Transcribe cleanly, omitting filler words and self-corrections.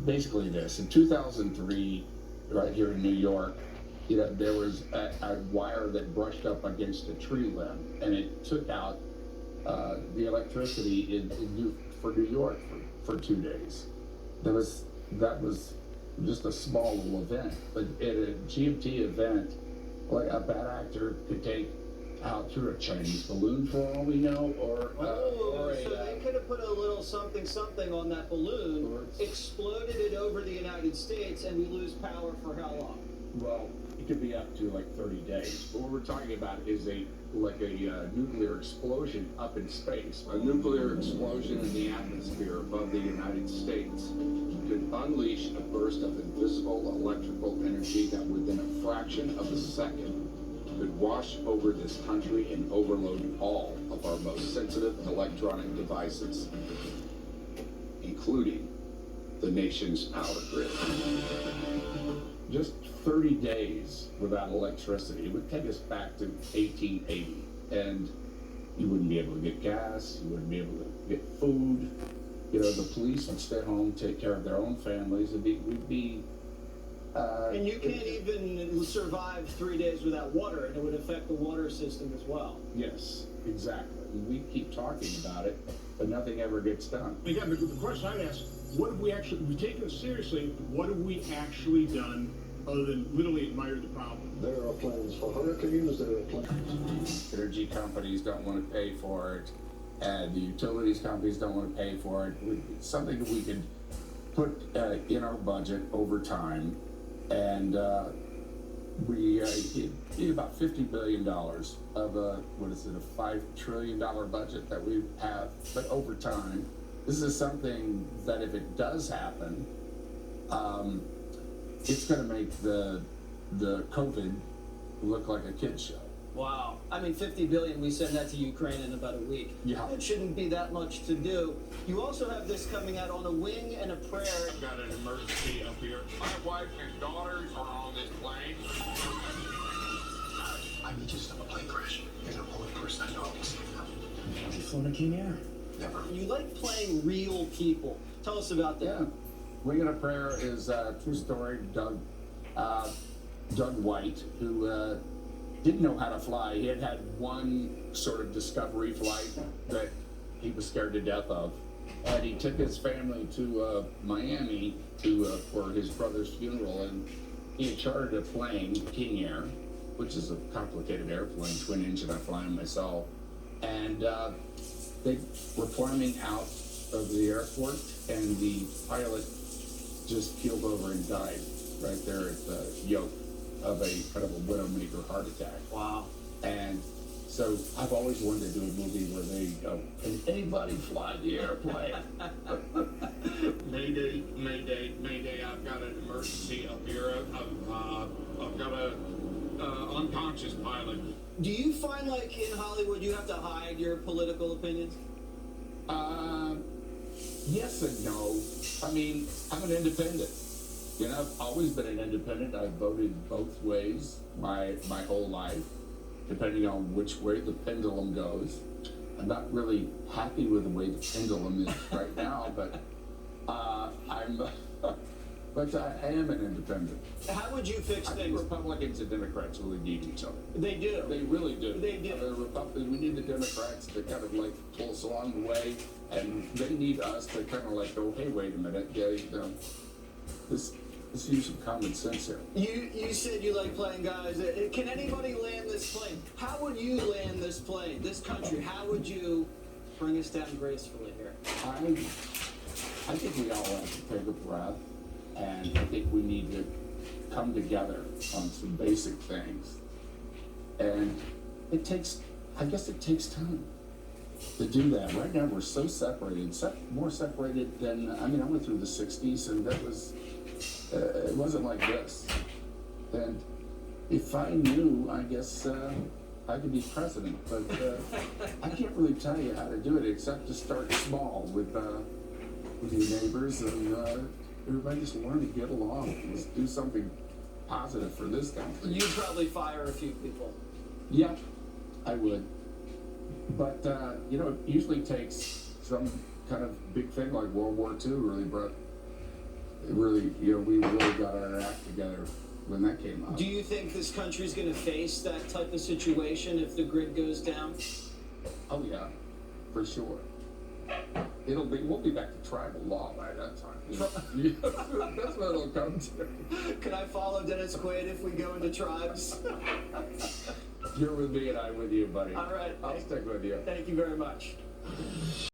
Basically this. In 2003, right here in New York, there was a wire that brushed up against a tree limb, and it took out the electricity for New York for 2 days. That was just a small little event, but at a GMT event, like a bad actor could take out through a Chinese balloon for all we know, so they could have put a little something something on that balloon, exploded it over the United States, and we lose power for how long? well, it could be up to like 30 days. But what we're talking about is a nuclear explosion up in space. A nuclear explosion in the atmosphere above the United States could unleash a burst of invisible electrical energy that within a fraction of a second could wash over this country and overload all of our most sensitive electronic devices, including the nation's power grid. Just 30 days without electricity would take us back to 1880, and you wouldn't be able to get gas, you wouldn't be able to get food. The police would stay home, take care of their own families, and we'd be And you can't even survive 3 days without water, and it would affect the water system as well. Yes, exactly. We keep talking about it, but nothing ever gets done. Again, the question I'd ask, what have we've taken it seriously, what have we actually done other than literally admire the problem? There are plans for hurricanes, there are plans. Energy companies don't want to pay for it, and the utilities companies don't want to pay for it. It's something that we could put in our budget over time, and we need about $50 billion of a $5 trillion budget that we have. But over time, this is something that if it does happen, it's going to make the COVID look like a kid's show. Wow. I mean, 50 billion, we send that to Ukraine in about a week. Yeah. It shouldn't be that much to do. You also have this coming out on a wing and a prayer. I've got an emergency up here. My wife and daughters are on this plane. I need you to stop a plane crash. You're the only person I know who will save them. Have you flown a King Air? Never. You like playing real people. Tell us about that. Yeah. Wing and a Prayer is a true story. Doug White, who didn't know how to fly. He had one sort of discovery flight that he was scared to death of. And he took his family to Miami for his brother's funeral, and he had chartered a plane, King Air, which is a complicated airplane, twin engine. I fly them myself. And they were climbing out of the airport, and the pilot just keeled over and died right there at the yoke of a kind of a widowmaker heart attack. Wow. And so I've always wanted to do a movie where they go, can anybody fly the airplane? Mayday, mayday, mayday. I've got an emergency up here. I've got a unconscious pilot. Do you find, like, in Hollywood, you have to hide your political opinions? Yes and no. I mean, I'm an independent. I've always been an independent. I've voted both ways my whole life, depending on which way the pendulum goes. I'm not really happy with the way the pendulum is right now, but I am an independent. How would you fix I think things? Republicans and Democrats really need each other. They do. They really do. They do. We need the Democrats to kind of like pull us along the way, and they need us to kind of like go, hey, wait a minute, let's use some common sense here. You said you like playing guys. Can anybody land this plane? How would you land this plane, this country? How would you bring us down gracefully here? I think we all have to take a breath, and I think we need to come together on some basic things. And I guess it takes time to do that. Right now we're so separated, more separated than, I went through the 60s, and that was, it wasn't like this. And if I knew, I guess I could be president, but I can't really tell you how to do it except to start small with your neighbors, and everybody just learn to get along. Let's do something positive for this country. You'd probably fire a few people. Yeah, I would. But, it usually takes some kind of big thing like World War II really brought really, we really got our act together when that came out. Do you think this country's going to face that type of situation if the grid goes down? Oh yeah, for sure. We'll be back to tribal law by that time. That's what it'll come to. Can I follow Dennis Quaid if we go into tribes? You're with me and I'm with you, buddy. All right. I'll stick with you. Thank you very much.